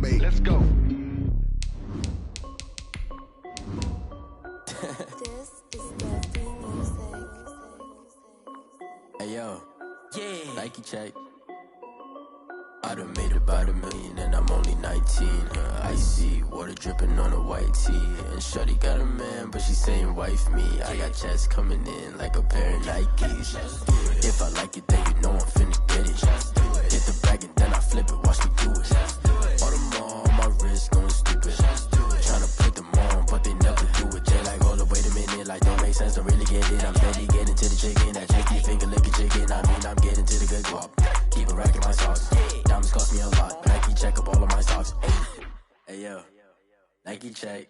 clickbait. Let's go. This is Dusty Music. Hey yo, yeah, Nike check. I done made about $1 million and I'm only 19. Icy water dripping on a white tee. And shorty got a man, but she saying wife me. I got checks coming in like a pair of Nikes. If I like it, then you know I'm finna get it. Hit the bag and then I flip it, watch me do it. All them all on my wrist going stupid. Tryna put them on, but they never do it. They like, hold up, wait a minute, like don't make sense, don't really get it. I'm steady getting to the chicken, that chicky finger licking chicken. I mean, I'm getting to the good guap. Keep a rack in my socks. Diamonds cost me a lot. Nike check up all of my socks. Hey yo, Nike check.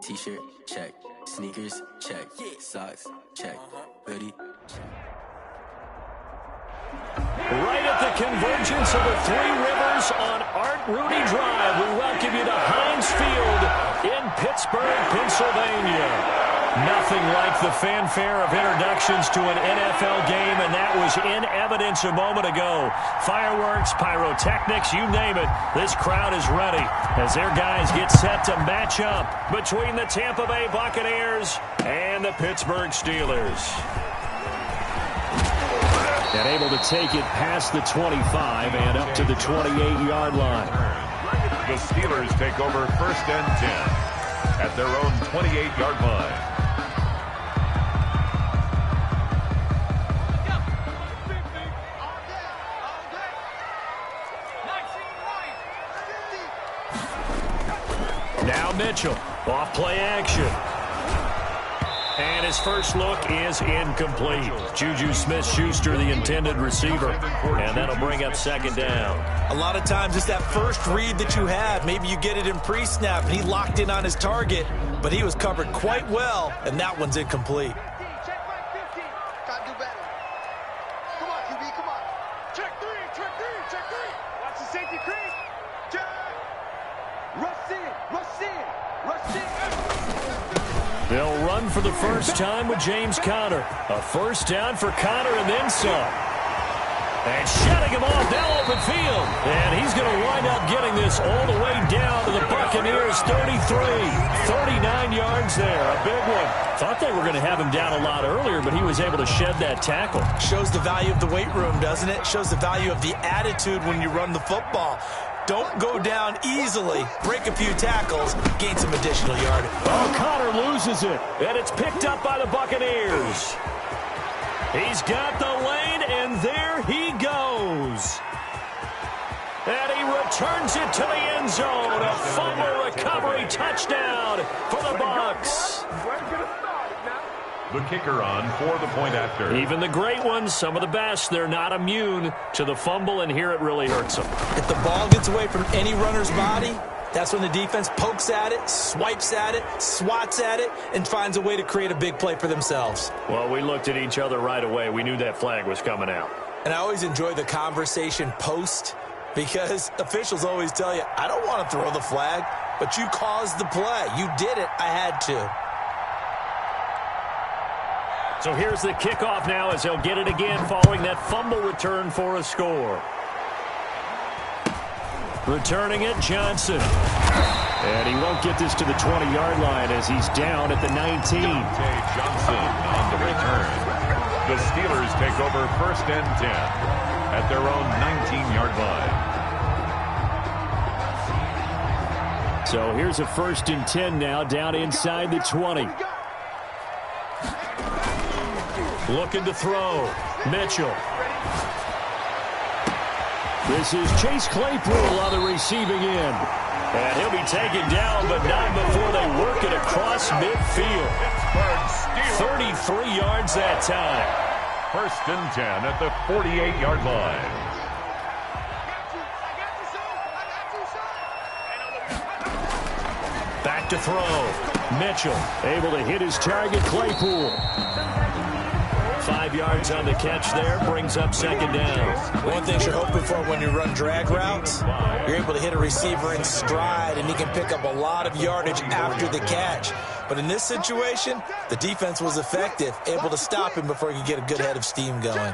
T-shirt check. Sneakers check. Socks check. Hoodie check. Right at the convergence of the Three Rivers on Art Rooney Drive, we welcome you to Heinz Field in Pittsburgh, Pennsylvania. Nothing like the fanfare of introductions to an NFL game, and that was in evidence a moment ago. Fireworks, pyrotechnics, you name it. This crowd is ready as their guys get set to match up between the Tampa Bay Buccaneers and the Pittsburgh Steelers. And able to take it past the 25 and up to the 28-yard line. The Steelers take over 1st and 10 at their own 28-yard line. Now Mitchell, off play action. And his first look is incomplete. Juju Smith-Schuster, the intended receiver. And that'll bring up 2nd down. A lot of times it's that first read that you have. Maybe you get it in pre-snap, and he locked in on his target, but he was covered quite well, and that one's incomplete. They'll run for the first time with James Conner. A first down for Conner and then some. And shutting him off now open field. And he's going to wind up getting this all the way down to the Buccaneers 33. 39 yards there. A big one. Thought they were going to have him down a lot earlier, but he was able to shed that tackle. Shows the value of the weight room, doesn't it? Shows the value of the attitude when you run the football. Don't go down easily. Break a few tackles. Gain some additional yardage. Oh, Conner loses it. And it's picked up by the Buccaneers. He's got the lane, and there he goes. And he returns it to the end zone. A fumble recovery touchdown for the Bucs. The kicker on for the point after. Even the great ones, some of the best, they're not immune to the fumble, and here it really hurts them. If the ball gets away from any runner's body, that's when the defense pokes at it, swipes at it, swats at it, and finds a way to create a big play for themselves. Well, we looked at each other right away. We knew that flag was coming out. And I always enjoy the conversation post, because officials always tell you, I don't want to throw the flag, but you caused the play. You did it. I had to. So here's the kickoff now as they'll get it again following that fumble return for a score. Returning it, Johnson. And he won't get this to the 20-yard line as he's down at the 19. Johnson on the return. The Steelers take over 1st and 10 at their own 19-yard line. So here's a 1st and 10 now down inside the 20. Looking to throw. Mitchell. This is Chase Claypool on the receiving end. And he'll be taken down, but not before they work it across midfield. 33 yards that time. 1st and 10 at the 48-yard line. Back to throw. Mitchell able to hit his target, Claypool. 5 yards on the catch there, brings up 2nd down. One thing you're hoping for when you run drag routes, you're able to hit a receiver in stride, and he can pick up a lot of yardage after the catch. But in this situation, the defense was effective, able to stop him before he could get a good head of steam going.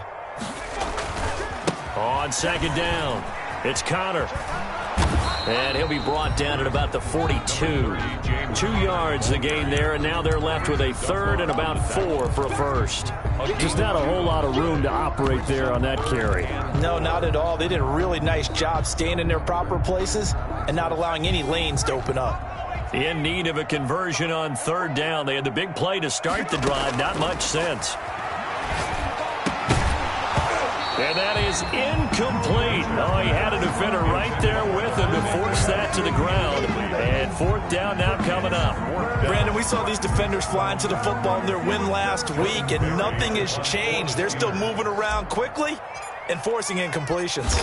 On 2nd down, it's Conner. And he'll be brought down at about the 42. 2 yards the gain there, and now they're left with a third and about 4 for a first. Just not a whole lot of room to operate there on that carry. No, not at all. They did a really nice job staying in their proper places and not allowing any lanes to open up. In need of a conversion on third down. They had the big play to start the drive. Not much sense. And that is incomplete. Oh, he had a defender right there with him to force that to the ground. And fourth down now coming up. Brandon, we saw these defenders flying to the football in their win last week, and nothing has changed. They're still moving around quickly and forcing incompletions.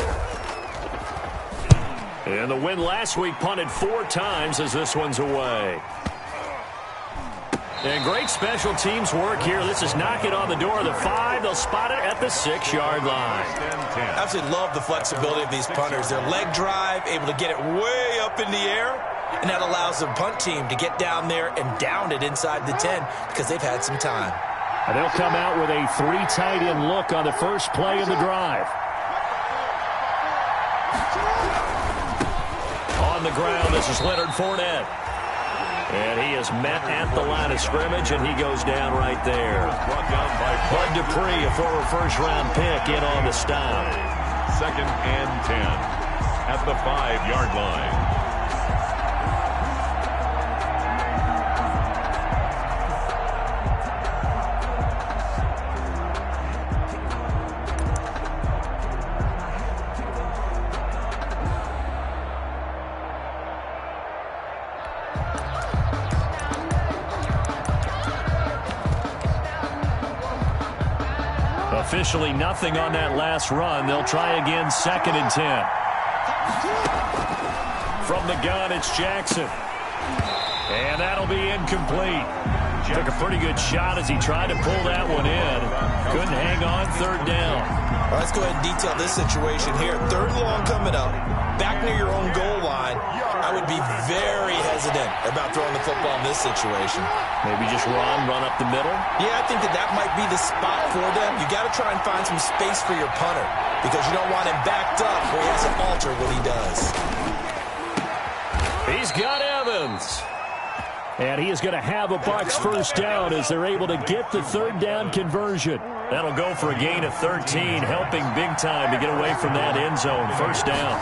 And the win last week punted 4 times as this one's away. And great special teams work here. This is knock it on the door of the 5. They'll spot it at the 6-yard line. Absolutely love the flexibility of these punters. Their leg drive, able to get it way up in the air, and that allows the punt team to get down there and down it inside the 10 because they've had some time. And they'll come out with a 3 tight end look on the first play of the drive. On the ground, this is Leonard Fournette. And he is met at the line of scrimmage, and he goes down right there. Bud Dupree, a former first-round pick, in on the stop. 2nd and 10 at the 5-yard line. Officially nothing on that last run. They'll try again, 2nd and 10. From the gun, it's Jackson. And that'll be incomplete. Took a pretty good shot as he tried to pull that one in. Couldn't hang on, 3rd down. All right, let's go ahead and detail this situation here. 3rd and long coming up. Back near your own goal line. I would be very hesitant about throwing the football in this situation. Maybe just run up the middle? Yeah, I think that might be the spot for them. You got to try and find some space for your punter because you don't want him backed up where he has to alter what he does. He's got Evans. And he is going to have a Bucs first down as they're able to get the 3rd down conversion. That'll go for a gain of 13, helping big time to get away from that end zone. First down.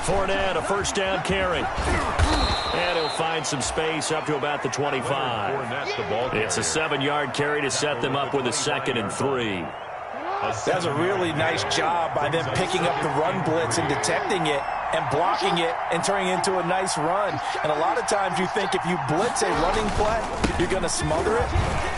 Fournette, a first down carry. And he'll find some space up to about the 25. It's a 7-yard carry to set them up with a 2nd and 3. That's a really nice job by them picking up the run blitz and detecting it and blocking it and turning it into a nice run. And a lot of times you think if you blitz a running play, you're going to smother it.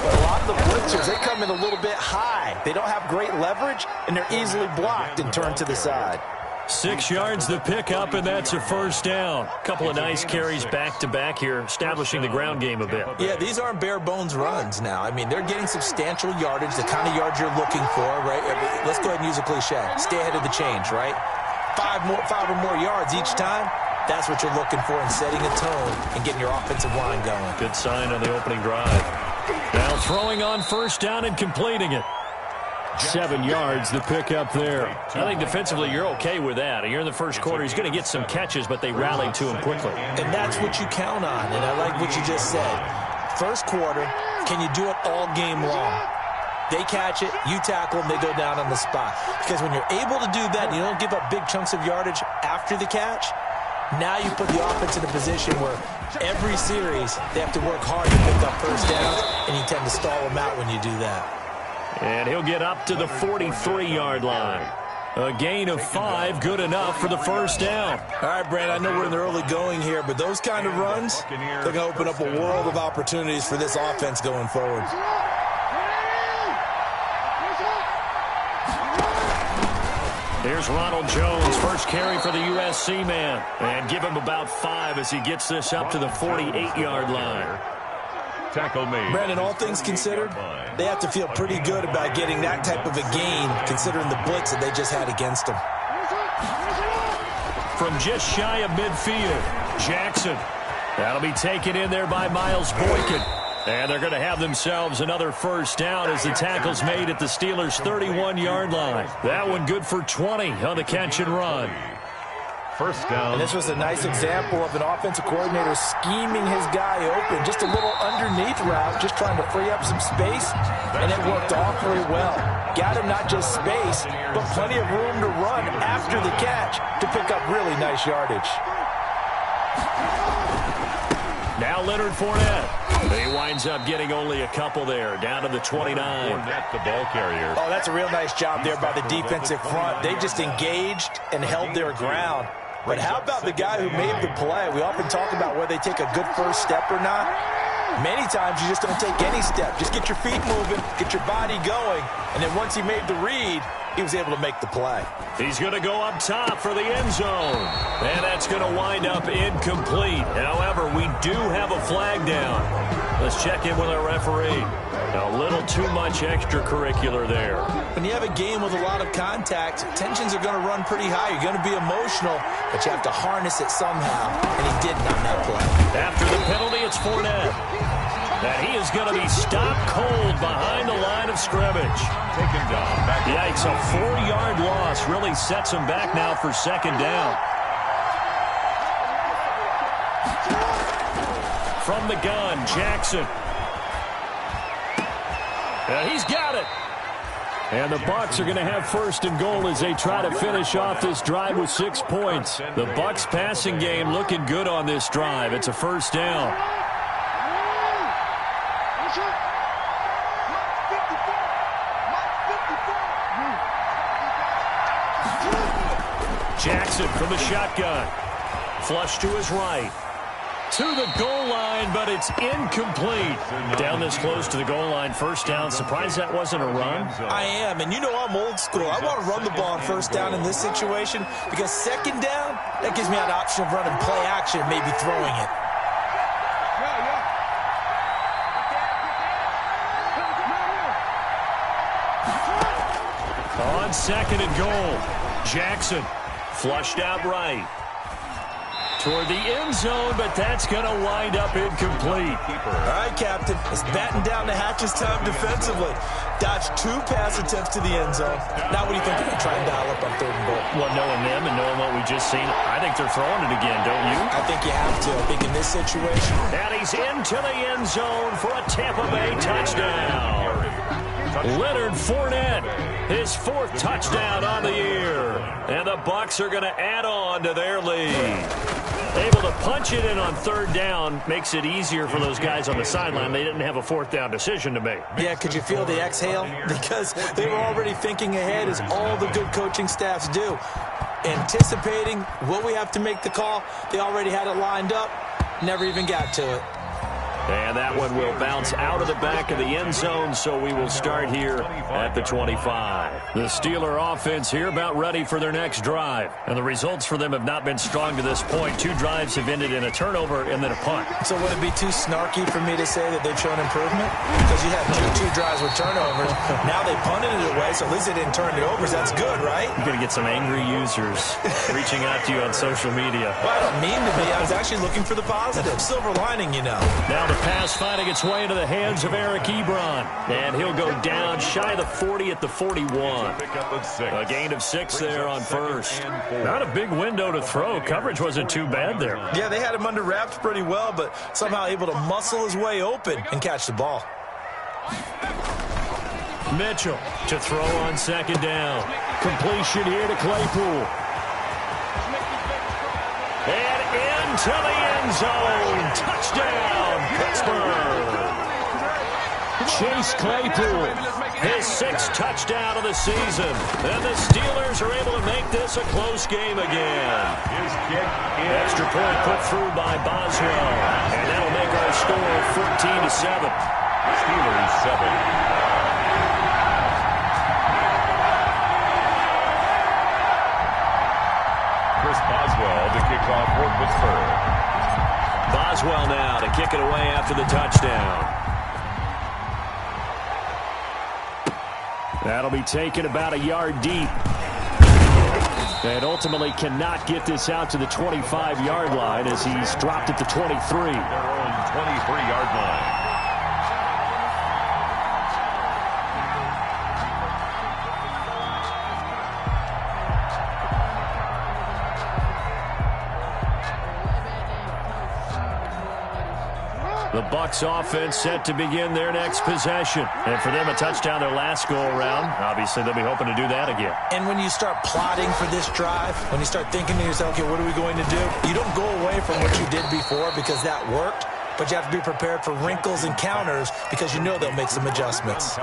But a lot of the blitzers, they come in a little bit high. They don't have great leverage, and they're easily blocked and turned to the side. 6 yards the pickup, and that's a first down. A couple of nice carries back-to-back here, establishing the ground game a bit. Yeah, these aren't bare-bones runs now. I mean, they're getting substantial yardage, the kind of yards you're looking for, right? Let's go ahead and use a cliche. Stay ahead of the change, right? 5 or more yards each time. That's what you're looking for in setting a tone and getting your offensive line going. Good sign on the opening drive. Now throwing on first down and completing it. 7 yards, the pickup there. I think defensively you're okay with that. You're in the first quarter. He's going to get some catches, but they rallied to him quickly. And that's what you count on, and I like what you just said. First quarter, can you do it all game long? They catch it, you tackle them, they go down on the spot. Because when you're able to do that and you don't give up big chunks of yardage after the catch, now you put the offense in a position where every series they have to work hard to pick up first downs, and you tend to stall them out when you do that. And he'll get up to the 43-yard line. A gain of 5, good enough for the first down. All right, Brand, I know we're in the early going here, but those kind of runs, they're going to open up a world of opportunities for this offense going forward. Here's Ronald Jones, first carry for the USC man. And give him about 5 as he gets this up to the 48-yard line. Tackle made. Brandon, all things considered, they have to feel pretty good about getting that type of a gain, considering the blitz that they just had against them. From just shy of midfield, Jackson. That'll be taken in there by Miles Boykin. And they're going to have themselves another first down as the tackle's made at the Steelers' 31-yard line. That one good for 20 on the catch and run. first down. And this was a nice example of an offensive coordinator scheming his guy open. Just a little underneath route, just trying to free up some space, and it worked awfully well. Got him not just space, but plenty of room to run after the catch to pick up really nice yardage. Now Leonard Fournette. He winds up getting only a couple there, down to the 29. Fournette, the ball carrier. Oh, that's a real nice job there by the defensive front. They just engaged and held their ground. But how about the guy who made the play? We often talk about whether they take a good first step or not. Many times you just don't take any step. Just get your feet moving, get your body going, and then once he made the read, he was able to make the play. He's going to go up top for the end zone. And that's going to wind up incomplete. However, we do have a flag down. Let's check in with our referee. A little too much extracurricular there. When you have a game with a lot of contact, tensions are going to run pretty high. You're going to be emotional, but you have to harness it somehow. And he didn't on that play. After the penalty, it's Fournette. And he is going to be stopped cold behind the line of scrimmage. Taken down. Yikes, a 4-yard loss really sets him back now for second down. From the gun, Jackson. And he's got it. And the Bucs are going to have first and goal as they try to finish off this drive with 6 points. The Bucs passing game looking good on this drive. It's a first down. Jackson from the shotgun. Flush to his right. To the goal line, but it's incomplete. Down this close to the goal line, first down. Surprised that wasn't a run? I am, and you know I'm old school. I want to run the ball on first down in this situation because second down, that gives me an option of running play action, maybe throwing it. On second and goal, Jackson flushed out right. Toward the end zone, but that's going to wind up incomplete. All right, Captain. It's batten down the hatches time defensively. Dodged 2 pass attempts to the end zone. Now what do you think they're going to try and dial up on third and goal? Well, knowing them and knowing what we just seen, I think they're throwing it again, don't you? I think you have to. I think in this situation. And he's into the end zone for a Tampa Bay touchdown. Leonard Fournette, his 4th touchdown on the year. And the Bucs are going to add on to their lead. Able to punch it in on third down makes it easier for those guys on the sideline. They didn't have a 4th down decision to make. Yeah, could you feel the exhale? Because they were already thinking ahead, as all the good coaching staffs do. Anticipating, will we have to make the call? They already had it lined up, never even got to it. And that one will bounce out of the back of the end zone, so we will start here at the 25. The Steeler offense here about ready for their next drive. And the results for them have not been strong to this point. 2 drives have ended in a turnover and then a punt. So would it be too snarky for me to say that they've shown improvement? Because you had 2 drives with turnovers. Now they punted it away, so at least they didn't turn it over. That's good, right? You're going to get some angry users reaching out to you on social media. Well, I don't mean to be. I was actually looking for the positive. Silver lining, you know. Now the pass finding its way into the hands of Eric Ebron. And he'll go down shy of the 40 at the 41. A gain of 6 there on first. Not a big window to throw. Coverage wasn't too bad there. Yeah, they had him under wraps pretty well, but somehow able to muscle his way open and catch the ball. Mitchell to throw on second down. Completion here to Claypool. And into the end zone. Touchdown, Pittsburgh. Chase Claypool, his 6th touchdown of the season. And the Steelers are able to make this a close game again. Extra point put through by Boswell. And that'll make our score 14-7. Steelers 7. Boswell to kick off for Pittsburgh. Boswell now to kick it away after the touchdown. That'll be taken about a yard deep. And ultimately cannot get this out to the 25-yard line as he's dropped at the 23. Their own 23-yard line. The Bucs offense set to begin their next possession. And for them, a touchdown their last go-around. Obviously, they'll be hoping to do that again. And when you start plotting for this drive, when you start thinking to yourself, okay, what are we going to do? You don't go away from what you did before because that worked, but you have to be prepared for wrinkles and counters because you know they'll make some adjustments.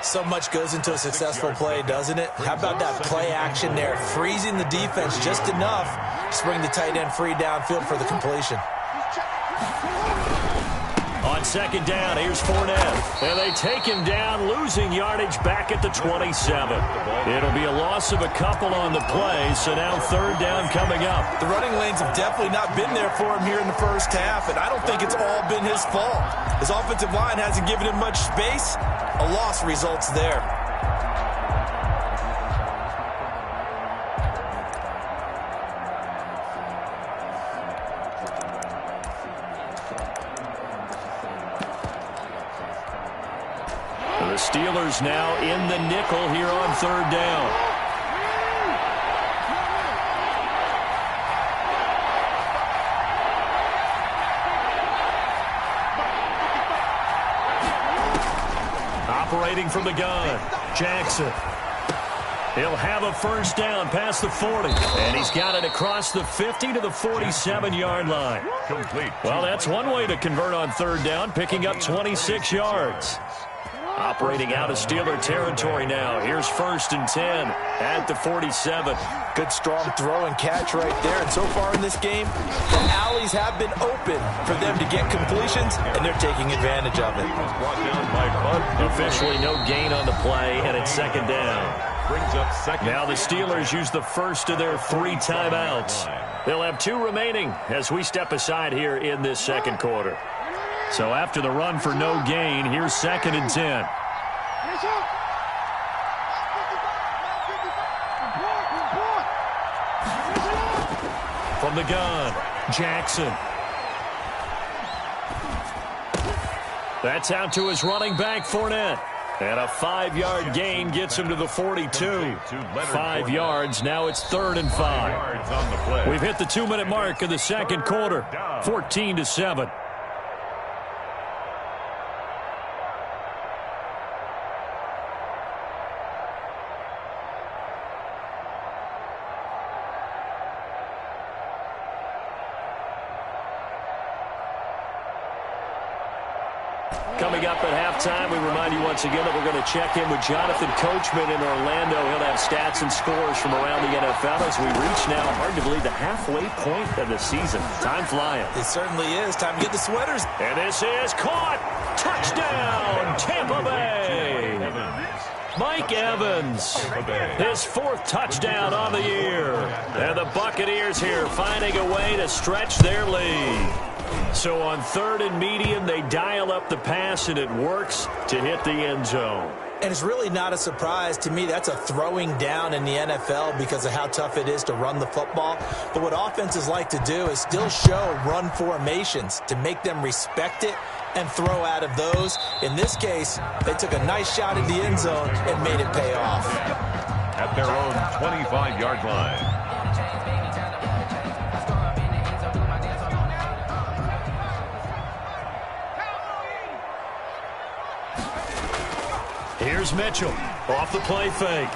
So much goes into a successful play, doesn't it? How about that play action there, freezing the defense just enough to bring the tight end free downfield for the completion. On second down, here's Fournette. And they take him down, losing yardage back at the 27. It'll be a loss of a couple on the play, so now third down coming up. The running lanes have definitely not been there for him here in the first half, and I don't think it's all been his fault. His offensive line hasn't given him much space. A loss results there. The Steelers now in the nickel here on third down. Operating from the gun, Jackson. He'll have a first down past the 40. And he's got it across the 50 to the 47-yard line. Complete. Well, that's one way to convert on third down, picking up 26 yards. Operating out of Steeler territory now. Here's 1st and 10 at the 47. Good strong throw and catch right there. And so far in this game, the alleys have been open for them to get completions, and they're taking advantage of it. Brought down by Bud. Officially no gain on the play, and it's second down. Brings up second. Now the Steelers use the first of their 3 timeouts. They'll have 2 remaining as we step aside here in this second quarter. So after the run for no gain, here's 2nd and 10. From the gun, Jackson. That's out to his running back, Fournette. And a 5-yard gain gets him to the 42. 5 yards, now it's 3rd and 5. We've hit the 2-minute mark of the second quarter, 14-7. Coming up at halftime, we remind you once again that we're going to check in with Jonathan Coachman in Orlando. He'll have stats and scores from around the NFL as we reach now, hard to believe, the halfway point of the season. Time flying. It certainly is. Time to get the sweaters. And this is caught. Touchdown, Tampa Bay. Mike Evans, his 4th touchdown on the year. And the Buccaneers here finding a way to stretch their lead. So on 3rd and medium, they dial up the pass, and it works to hit the end zone. And it's really not a surprise to me. That's a throwing down in the NFL because of how tough it is to run the football. But what offenses like to do is still show run formations to make them respect it and throw out of those. In this case, they took a nice shot at the end zone and made it pay off. At their own 25-yard line. Here's Mitchell off the play fake.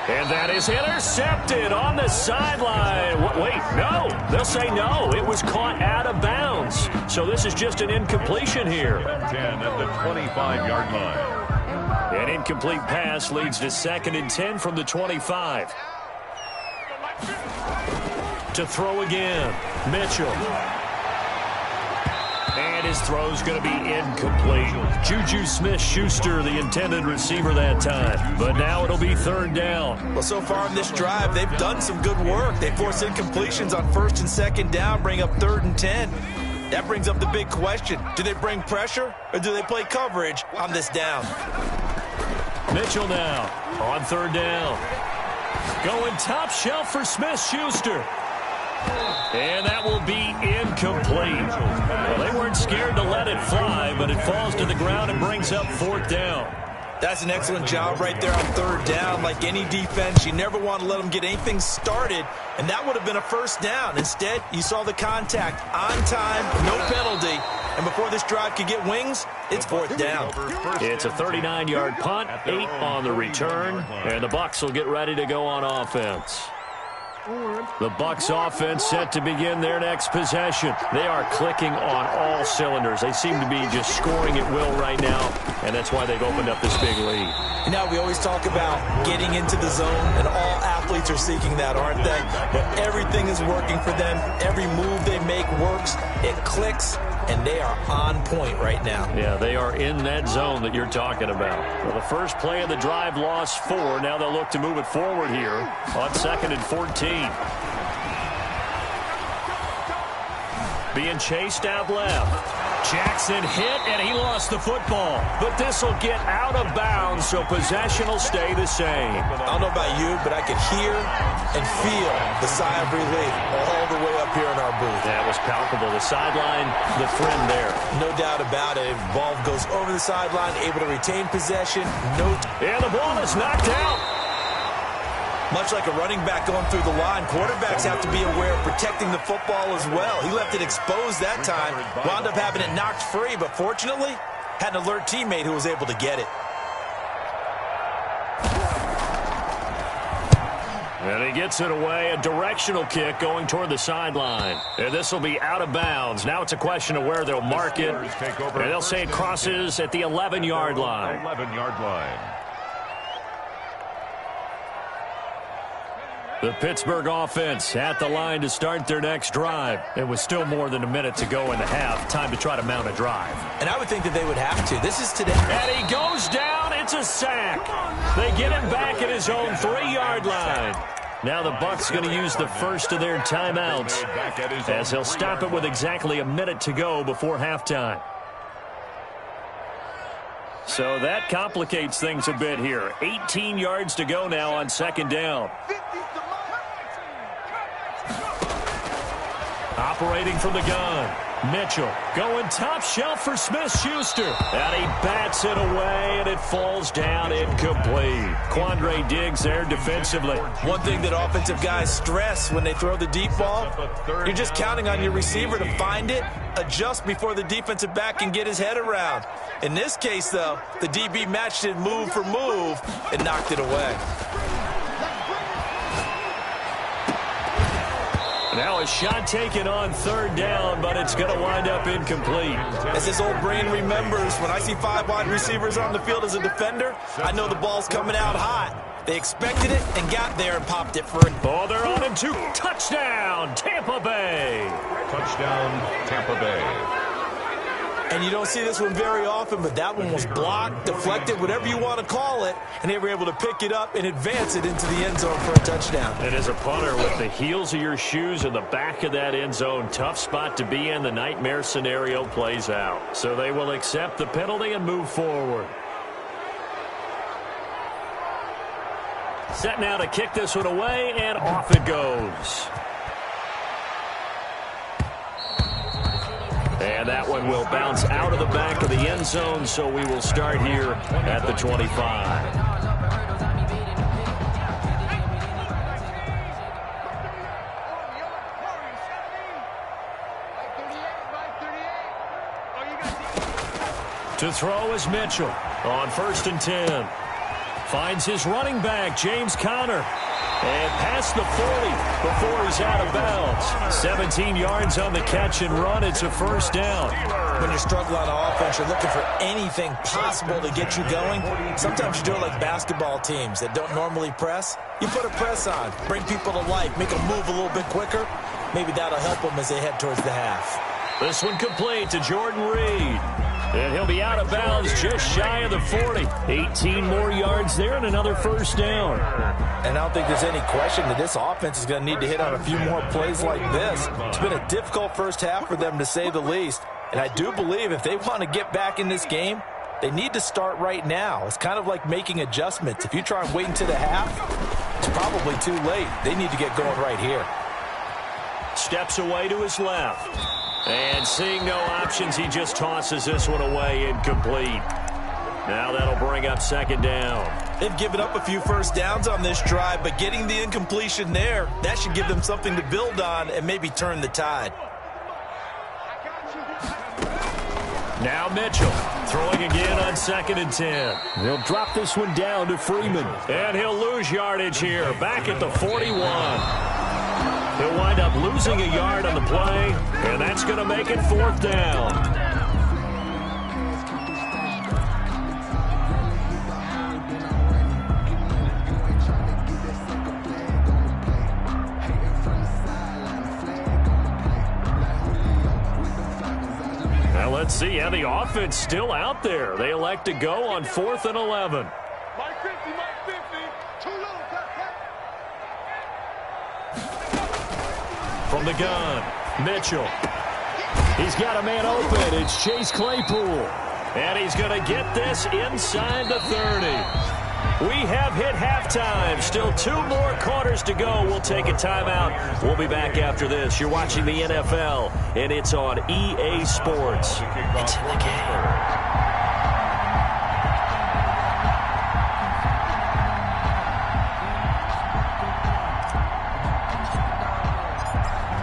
And that is intercepted on the sideline. Wait, no. They'll say no. It was caught out of bounds. So this is just an incompletion here. 10 at the 25-yard line. An incomplete pass leads to 2nd and 10 from the 25. To throw again, Mitchell. And his throw's going to be incomplete. Juju Smith-Schuster, the intended receiver that time. But now it'll be 3rd down. Well, so far in this drive, they've done some good work. They force incompletions on 1st and 2nd down, bring up 3rd and 10. That brings up the big question. Do they bring pressure or do they play coverage on this down? Mitchell now on 3rd down. Going top shelf for Smith-Schuster. And that will be incomplete. Well, they weren't scared to let it fly, but it falls to the ground and brings up 4th down. That's an excellent job right there on third down. Like any defense, you never want to let them get anything started, and that would have been a first down. Instead, you saw the contact on time, no penalty, and before this drive could get wings, it's fourth down. It's a 39-yard punt, 8 on the return, and the Bucs will get ready to go on offense. The Bucs offense set to begin their next possession. They are clicking on all cylinders. They seem to be just scoring at will right now, and that's why they've opened up this big lead. You know, we always talk about getting into the zone, and all athletes are seeking that, aren't they? But everything is working for them. Every move they make works. It clicks, and they are on point right now. Yeah, they are in that zone that you're talking about. Well, the first play of the drive lost 4. Now they'll look to move it forward here on 2nd and 14. Being chased out left. Jackson hit, and he lost the football. But this will get out of bounds, so possession will stay the same. I don't know about you, but I could hear and feel the sigh of relief all the way up here in our booth. That was palpable. The sideline, the friend there. No doubt about it. Ball goes over the sideline, able to retain possession. And the ball is knocked out. Much like a running back going through the line, quarterbacks have to be aware of protecting the football as well. He left it exposed that time, wound up having it knocked free, but fortunately, had an alert teammate who was able to get it. And he gets it away, a directional kick going toward the sideline. And this will be out of bounds. Now it's a question of where they'll mark it. And they'll say it crosses at the 11-yard line. 11-yard line. The Pittsburgh offense at the line to start their next drive. It was still more than a minute to go in the half. Time to try to mount a drive. And I would think that they would have to. This is today. And he goes down. It's a sack. They get him back at his own 3-yard line. Now the Bucs going to use the first of their timeouts as they'll stop it with exactly a minute to go before halftime. So that complicates things a bit here. 18 yards to go now on 2nd down. Operating from the gun. Mitchell going top shelf for Smith-Schuster. And he bats it away, and it falls down incomplete. Quandre Diggs there defensively. One thing that offensive guys stress when they throw the deep ball, you're just counting on your receiver to find it, adjust before the defensive back can get his head around. In this case, though, the DB matched it move for move and knocked it away. Now a shot taken on 3rd down, but it's going to wind up incomplete. As his old brain remembers, when I see 5 wide receivers on the field as a defender, I know the ball's coming out hot. They expected it and got there and popped it free. Oh, they're on him too. Touchdown, Tampa Bay. Touchdown, Tampa Bay. And you don't see this one very often, but that one was blocked, deflected, whatever you want to call it, and they were able to pick it up and advance it into the end zone for a touchdown. And as a punter, with the heels of your shoes in the back of that end zone, tough spot to be in. The nightmare scenario plays out. So they will accept the penalty and move forward. Set now to kick this one away, and off it goes. And that one will bounce out of the back of the end zone, so we will start here at the 25. To throw is Mitchell on 1st and 10. Finds his running back, James Conner. And past the 40 before he's out of bounds. 17 yards on the catch and run. It's a 1st down. When you're struggling on offense, you're looking for anything possible to get you going. Sometimes you do it like basketball teams that don't normally press. You put a press on, bring people to life, make them move a little bit quicker. Maybe that'll help them as they head towards the half. This one complete to Jordan Reed. And he'll be out of bounds just shy of the 40. 18 more yards there and another 1st down. And I don't think there's any question that this offense is going to need to hit on a few more plays like this. It's been a difficult first half for them, to say the least. And I do believe if they want to get back in this game, they need to start right now. It's kind of like making adjustments. If you try and wait until the half, it's probably too late. They need to get going right here. Steps away to his left. And seeing no options, he just tosses this one away incomplete. Now that'll bring up second down. They've given up a few first downs on this drive, but getting the incompletion there, that should give them something to build on and maybe turn the tide. Now Mitchell throwing again on 2nd and 10. He'll drop this one down to Freeman. And he'll lose yardage here, back at the 41. He'll wind up losing a yard on the play, and that's going to make it 4th down. Let's see how the offense still out there. They elect to go on 4th and 11. From the gun, Mitchell. He's got a man open. It's Chase Claypool. And he's going to get this inside the 30. We have hit halftime. Still 2 more quarters to go. We'll take a timeout. We'll be back after this. You're watching the NFL, and it's on EA Sports. It's in the game.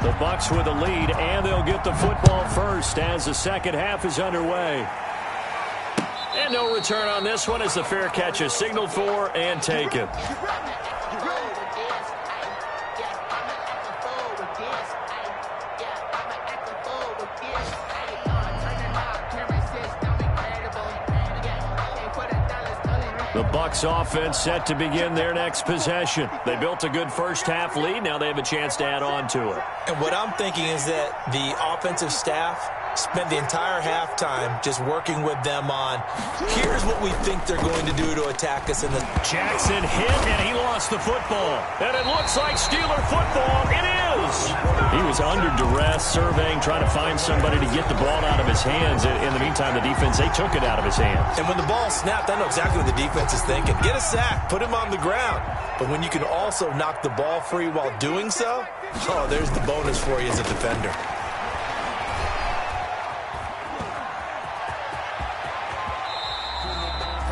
The Bucs with the lead, and they'll get the football first as the second half is underway. And no return on this one as the fair catch is signaled for and taken. The Bucs offense set to begin their next possession. They built a good first half lead. Now they have a chance to add on to it. And what I'm thinking is that the offensive staff spent the entire halftime just working with them on, here's what we think they're going to do to attack us in the... Jackson hit, and he lost the football. And it looks like Steeler football. It is! He was under duress, surveying, trying to find somebody to get the ball out of his hands. In the meantime, the defense, they took it out of his hands. And when the ball snapped, I know exactly what the defense is thinking. Get a sack, put him on the ground. But when you can also knock the ball free while doing so, oh, there's the bonus for you as a defender.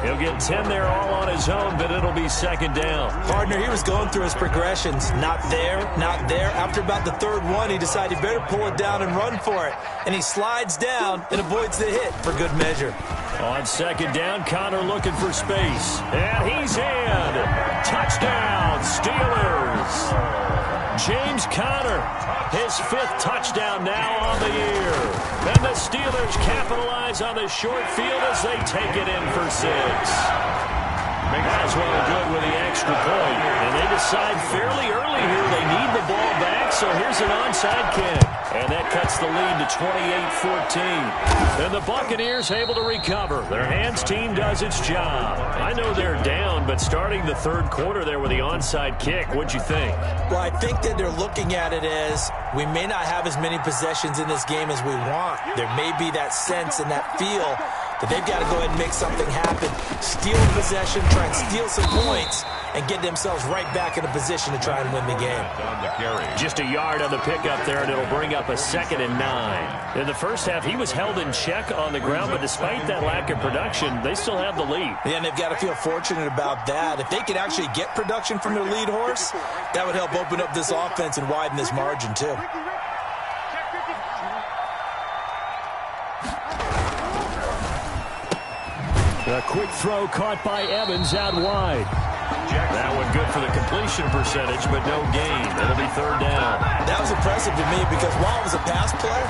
He'll get 10 there all on his own, but it'll be second down. Partner, he was going through his progressions. Not there, not there. After about the third one, he decided he better pull it down and run for it. And he slides down and avoids the hit for good measure. On second down, Connor looking for space. And he's in. Touchdown, Steelers. James Conner, his 5th touchdown now on the year. And the Steelers capitalize on the short field as they take it in for 6. As well good with the extra point. And they decide fairly early here they need the ball back, so here's an onside kick. And that cuts the lead to 28-14. And the Buccaneers able to recover. Their hands team does its job. I know they're down, but starting the third quarter there with the onside kick, what'd you think? Well, I think that they're looking at it as we may not have as many possessions in this game as we want. There may be that sense and that feel that they've got to go ahead and make something happen. Steal possession, try and steal some points, and get themselves right back in a position to try and win the game. Just a yard on the pickup there, and it'll bring up a 2nd and 9. In the first half, he was held in check on the ground, but despite that lack of production, they still have the lead. Yeah, and they've got to feel fortunate about that. If they could actually get production from their lead horse, that would help open up this offense and widen this margin, too. A quick throw caught by Evans out wide. That one good for the completion percentage, but no gain. It'll be 3rd down. That was impressive to me because while it was a pass play,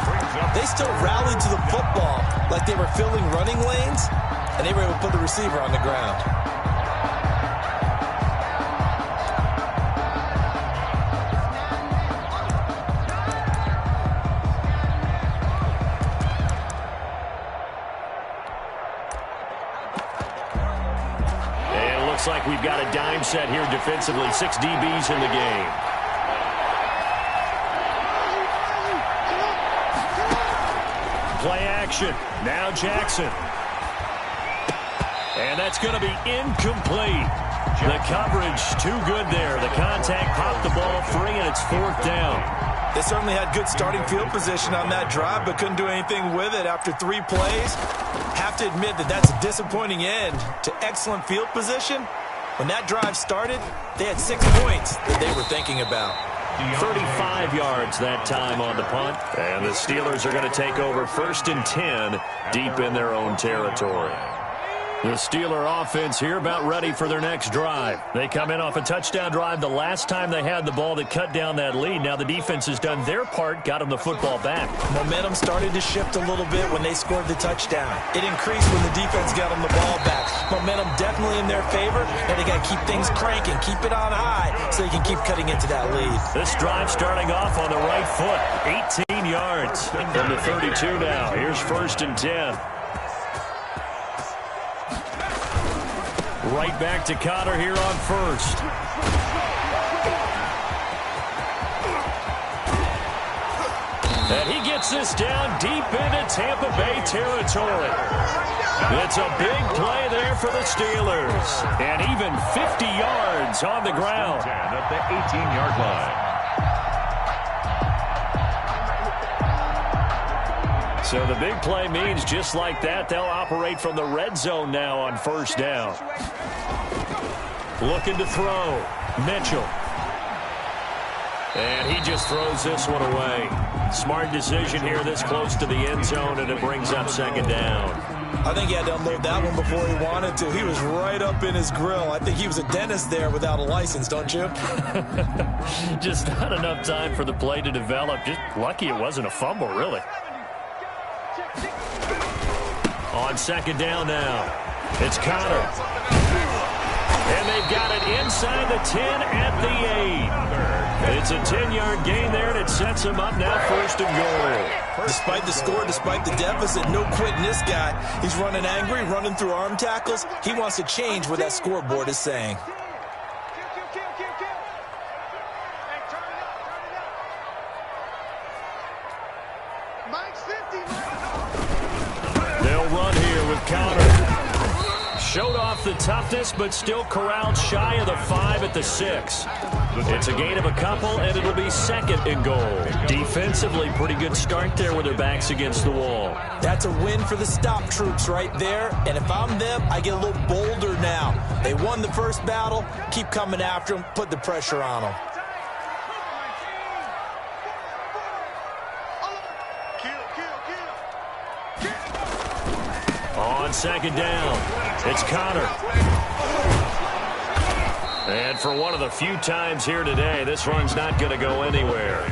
they still rallied to the football like they were filling running lanes, and they were able to put the receiver on the ground. Looks like we've got a dime set here defensively. 6 DBs in the game. Play action. Now Jackson. And that's going to be incomplete. The coverage too good there. The contact popped the ball free, and it's 4th down. They certainly had good starting field position on that drive, but couldn't do anything with it after 3 plays. Have to admit that that's a disappointing end to excellent field position. When that drive started, they had 6 points that they were thinking about. 35 yards that time on the punt. And the Steelers are going to take over 1st and 10 deep in their own territory. The Steeler offense here about ready for their next drive. They come in off a touchdown drive the last time they had the ball to cut down that lead. Now the defense has done their part, got them the football back. Momentum started to shift a little bit when they scored the touchdown. It increased when the defense got them the ball back. Momentum definitely in their favor, and they got to keep things cranking, keep it on high so they can keep cutting into that lead. This drive starting off on the right foot. 18 yards from the 32 now. Here's 1st and 10. Right back to Connor here on 1st. And he gets this down deep into Tampa Bay territory. It's a big play there for the Steelers. And even 50 yards on the ground. At the 18-yard line. So the big play means just like that, they'll operate from the red zone now on 1st down. Looking to throw. Mitchell. And he just throws this one away. Smart decision here this close to the end zone, and it brings up 2nd down. I think he had to unload that one before he wanted to. He was right up in his grill. I think he was a dentist there without a license, don't you? Just not enough time for the play to develop. Just lucky it wasn't a fumble, really. On 2nd down now, it's Connor. And they've got it inside the 10 at the 8. It's a 10-yard gain there, and it sets them up now 1st and goal. Despite the score, despite the deficit, no quitting this guy. He's running angry, running through arm tackles. He wants to change what that scoreboard is saying. They'll run here with Connor. Showed off the toughness, but still corralled shy of the 5 at the 6. It's a gain of a couple, and it'll be 2nd and goal. Defensively, pretty good start there with their backs against the wall. That's a win for the stop troops right there, and if I'm them, I get a little bolder now. They won the first battle, keep coming after them, put the pressure on them. On 2nd down, it's Connor. And for one of the few times here today, this run's not going to go anywhere.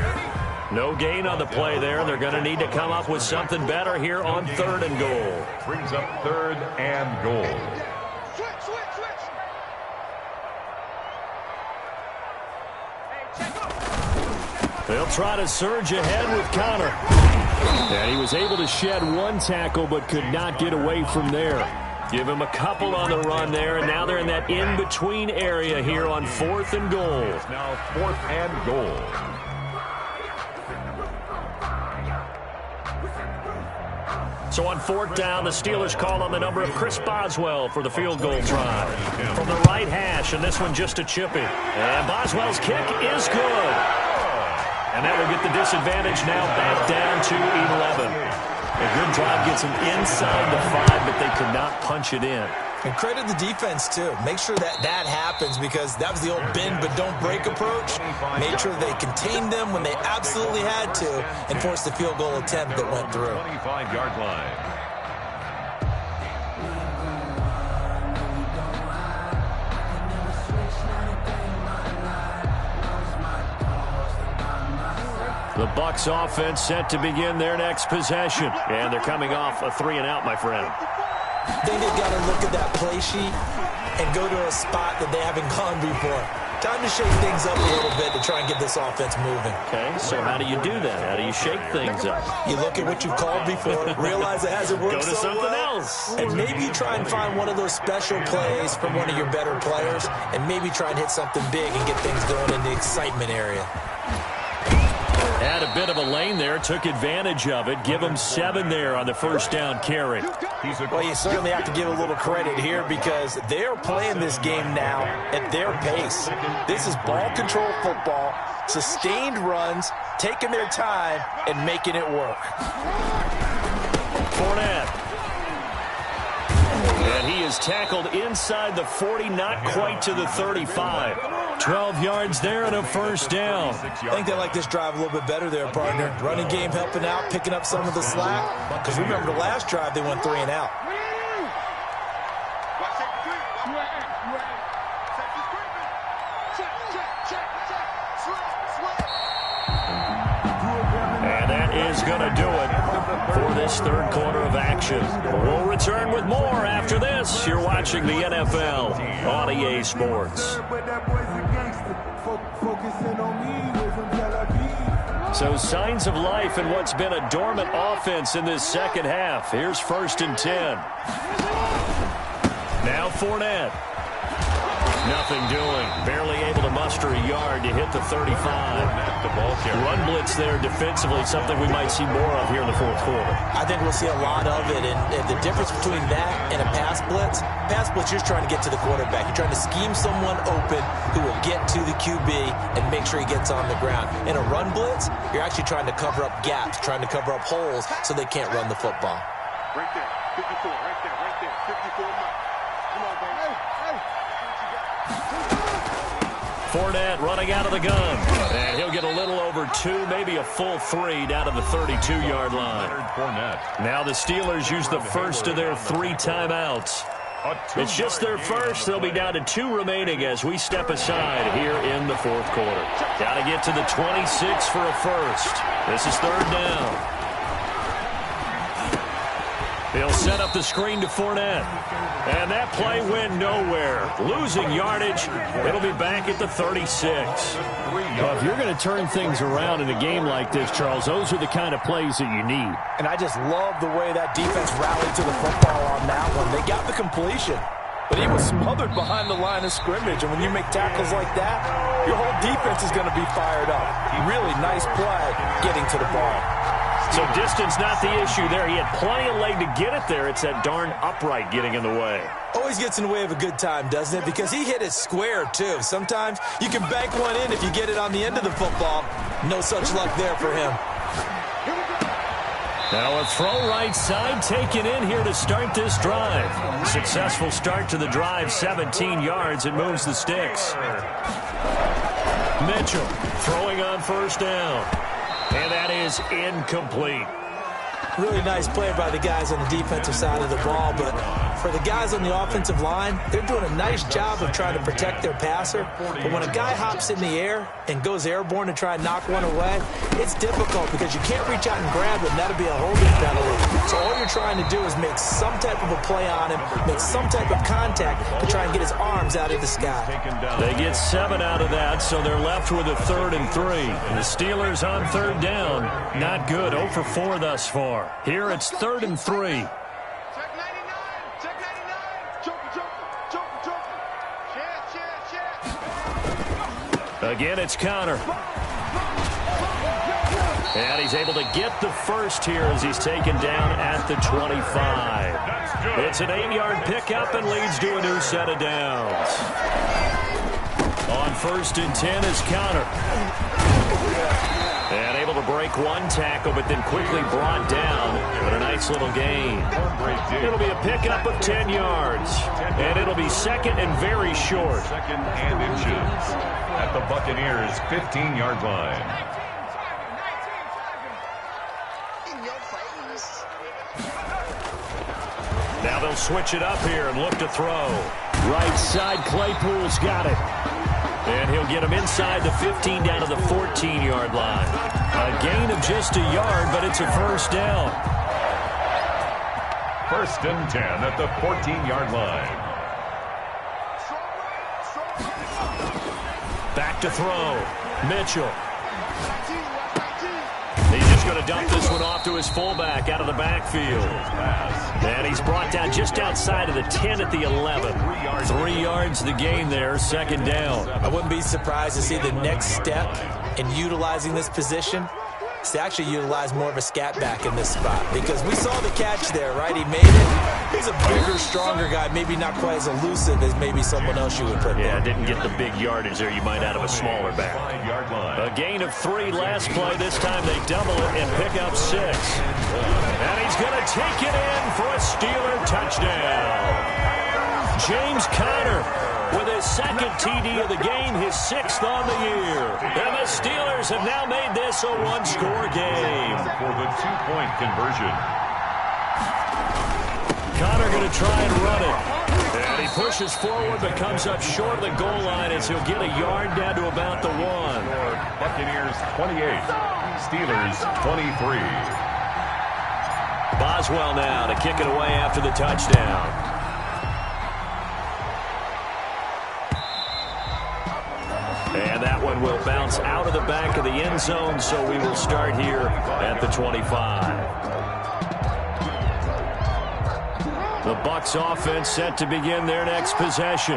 No gain on the play there. They're going to need to come up with something better here on 3rd and goal. Brings up 3rd and goal. They'll try to surge ahead with Connor. And he was able to shed 1 tackle but could not get away from there. Give him a couple on the run there, and now they're in that in-between area here on 4th and goal. Now 4th and goal. So on 4th down, the Steelers call on the number of Chris Boswell for the field goal try. From the right hash, and this one just a chippy. And Boswell's kick is good. And that will get the disadvantage now back down to 11. A good drive gets them inside the 5, but they could not punch it in. And credit the defense, too. Make sure that that happens, because that was the old bend but don't break approach. Made sure they contained them when they absolutely had to and forced the field goal attempt that went through. 25-yard line. The Bucs offense set to begin their next possession. And they're coming off a 3-and-out, my friend. I think they've got to look at that play sheet and go to a spot that they haven't gone before. Time to shake things up a little bit to try and get this offense moving. Okay, so how do you do that? How do you shake things up? You look at what you've called before, realize it hasn't worked Go to so something well, else. and maybe you try and find one of those special plays from one of your better players, and maybe try and hit something big and get things going in the excitement area. Had a bit of a lane there, took advantage of it. Give them 7 there on the 1st down carry. Well, you certainly have to give a little credit here because they're playing this game now at their pace. This is ball control football, sustained runs, taking their time, and making it work. Fournette. And he is tackled inside the 40, not quite to the 35. 12 yards there and a first down. I think they like this drive a little bit better there, partner. Running game helping out, picking up some of the slack. Because remember the last drive, they went 3 and out. And that is going to do it for this third quarter of action. We'll return with more after this. You're watching the NFL on EA Sports. So signs of life in what's been a dormant offense in this second half. Here's 1st and 10. Now Fournette. Nothing doing. Barely able to muster a yard to hit the 35. Run blitz there defensively, something we might see more of here in the fourth quarter. I think we'll see a lot of it. And the difference between that and a pass blitz, you're trying to get to the quarterback. You're trying to scheme someone open who will get to the QB and make sure he gets on the ground. In a run blitz, you're actually trying to cover up gaps, trying to cover up holes so they can't run the football. Right there, 54, right there, 54 miles. Come on, baby. Fournette running out of the gun. And he'll get a little over 2, maybe a full 3 down to the 32-yard line. Now the Steelers use the first of their 3 timeouts. It's just their first. They'll be down to 2 remaining as we step aside here in the fourth quarter. Got to get to the 26 for a first. This is 3rd down. He'll set up the screen to Fournette. And that play went nowhere. Losing yardage. It'll be back at the 36. Well, if you're going to turn things around in a game like this, Charles, those are the kind of plays that you need. And I just love the way that defense rallied to the football on that one. They got the completion, but he was smothered behind the line of scrimmage. And when you make tackles like that, your whole defense is going to be fired up. Really nice play getting to the ball. So distance not the issue there. He had plenty of leg to get it there. It's that darn upright getting in the way. Always gets in the way of a good time, doesn't it? Because he hit it square, too. Sometimes you can bank one in if you get it on the end of the football. No such luck there for him. Now a throw right side taken in here to start this drive. Successful start to the drive, 17 yards. It moves the sticks. Mitchell throwing on 1st down. And that is incomplete. Really nice play by the guys on the defensive side of the ball, but for the guys on the offensive line, they're doing a nice job of trying to protect their passer. But when a guy hops in the air and goes airborne to try and knock one away, it's difficult because you can't reach out and grab him. That'll be a holding penalty. So all you're trying to do is make some type of a play on him, make some type of contact to try and get his arms out of the sky. They get 7 out of that, so they're left with a 3rd and 3. The Steelers on 3rd down. Not good. 0 for 4 thus far. Here it's 3rd and 3. Check 99, check 99. Joker. Check. Again, it's Connor. And he's able to get the first here as he's taken down at the 25. It's an 8-yard pickup and leads to a new set of downs. On 1st and 10 is Connor. And able to break one tackle, but then quickly brought down. But a nice little gain. It'll be a pickup of 10 yards. And it'll be 2nd and very short. 2nd and inches at the Buccaneers' 15-yard line. Now they'll switch it up here and look to throw. Right side, Claypool's got it. And he'll get him inside the 15 down to the 14-yard line. A gain of just a yard, but it's a first down. 1st and 10 at the 14-yard line. Back to throw. Mitchell. He's just going to dump this one off to his fullback out of the backfield. And he's brought down just outside of the 10 at the 11. 3 yards the gain there, 2nd down. I wouldn't be surprised to see the next step in utilizing this position is to actually utilize more of a scat back in this spot, because we saw the catch there, right? He made it. He's a bigger, stronger guy, maybe not quite as elusive as maybe someone else you would put there. Yeah, didn't get the big yardage there you might out of a smaller back. A gain of 3 last play. This time they double it and pick up 6. And he's going to take it in for a Steeler touchdown. James Conner with his second TD of the game, his 6th on the year. And the Steelers have now made this a one-score game. For the 2-point conversion. Conner going to try and run it. And he pushes forward but comes up short of the goal line as he'll get a yard down to about the 1. Buccaneers 28, Steelers 23. Boswell now to kick it away after the touchdown. And that one will bounce out of the back of the end zone, so we will start here at the 25. The Bucs offense set to begin their next possession.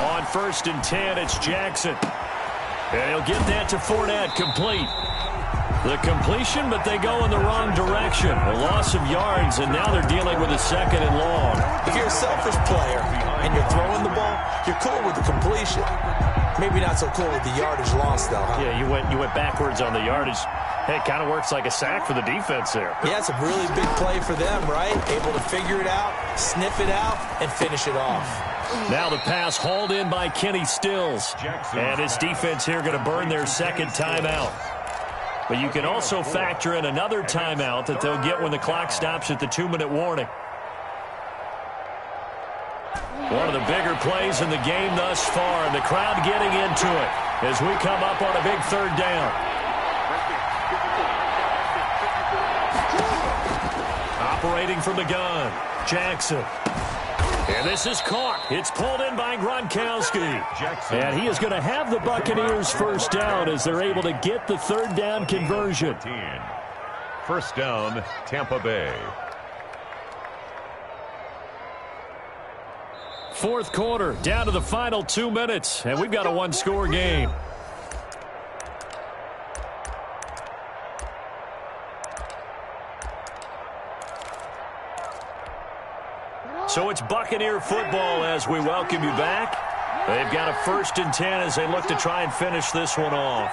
On 1st and 10, it's Jackson. And he'll get that to Fournette, complete. The completion, but they go in the wrong direction. A loss of yards, and now they're dealing with a 2nd and long. If you're a selfish player and you're throwing the ball, you're cool with the completion. Maybe not so cool with the yardage loss, though, huh? Yeah, you went backwards on the yardage. Hey, it kind of works like a sack for the defense there. Yeah, it's a really big play for them, right? Able to figure it out, sniff it out, and finish it off. Now the pass hauled in by Kenny Stills. And his defense here going to burn their 2nd timeout. But you can also factor in another timeout that they'll get when the clock stops at the 2-minute warning. One of the bigger plays in the game thus far, and the crowd getting into it as we come up on a big 3rd down. Operating from the gun, Jackson. And this is caught. It's pulled in by Gronkowski. Jackson. And he is going to have the Buccaneers 1st down as they're able to get the 3rd down conversion. 1st down, Tampa Bay. 4th quarter, down to the final 2 minutes, and we've got a one-score game. So it's Buccaneer football as we welcome you back. They've got a 1st and 10 as they look to try and finish this one off.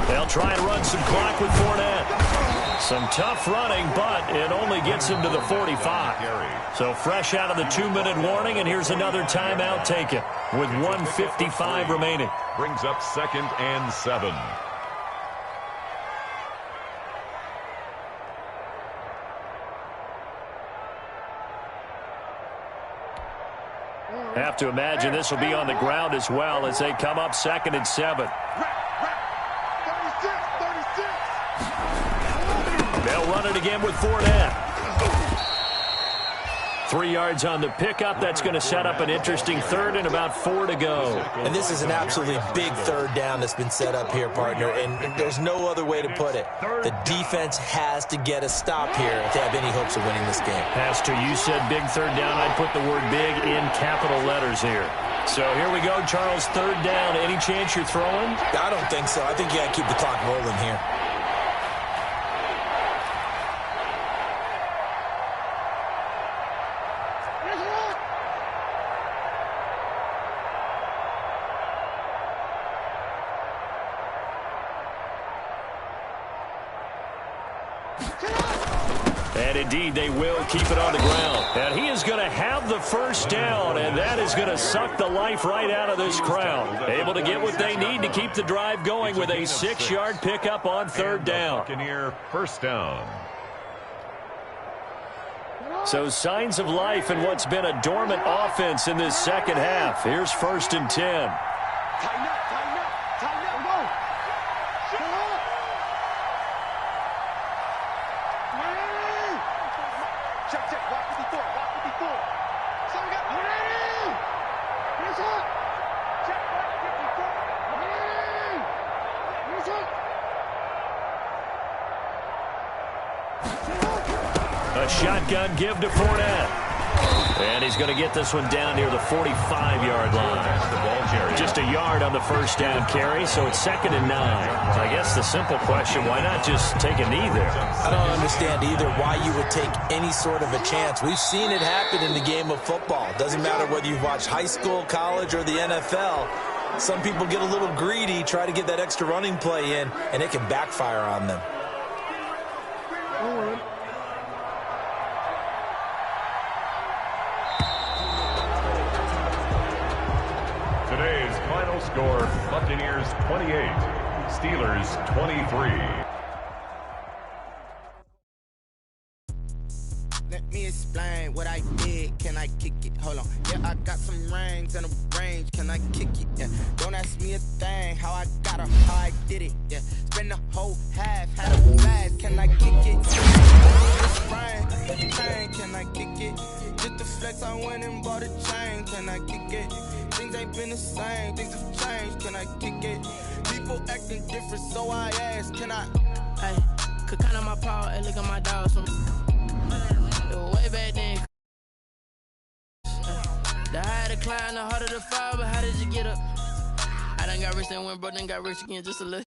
They'll try and run some clock with Fournette. Some tough running, but it only gets him to the 45. So fresh out of the 2-minute warning, and here's another timeout taken with 1:55 remaining. Brings up 2nd and 7. Have to imagine this will be on the ground as well as they come up 2nd and 7. They'll run it again with Fournette. 3 yards on the pickup. That's going to set up an interesting 3rd and about 4 to go. And this is an absolutely big 3rd down that's been set up here, partner, and there's no other way to put it. The defense has to get a stop here if they have any hopes of winning this game. Has to. You said big 3rd down. I'd put the word big in capital letters here. So here we go, Charles, 3rd down. Any chance you're throwing? I don't think so. I think you got to keep the clock rolling here. And indeed, they will keep it on the ground. And he is going to have the 1st down, and that is going to suck the life right out of this crowd. Able to get what they need to keep the drive going with a 6-yard pickup on 3rd down. Buccaneer 1st down. So signs of life in what's been a dormant offense in this 2nd half. Here's 1st and 10. A shotgun give to Fournette. And he's going to get this one down near the 45-yard line. The ball carrier. Just a yard on the first down carry, so it's 2nd and 9. I guess the simple question, why not just take a knee there? I don't understand either why you would take any sort of a chance. We've seen it happen in the game of football. Doesn't matter whether you've watched high school, college, or the NFL. Some people get a little greedy, try to get that extra running play in, and it can backfire on them. Today's final score, Buccaneers 28, Steelers 23. Let me explain what I did. Can I kick it? Hold on. Yeah, I got some rings and a range. Can I kick it? Yeah. Don't ask me a thing. How I got her, how I did it. Yeah. Spend the whole half, had a blast. Can I kick it? This rain, can I kick it? Just the flex, I went and bought a chain. Can I kick it? Things ain't been the same. Things have changed. Can I kick it? People acting different, so I ask. Can I? Hey, could count on my power and look at my dogs. Way back then. The higher the climb, the harder the fall, but how did you get up? I done got rich and went broke, then got rich again just a little.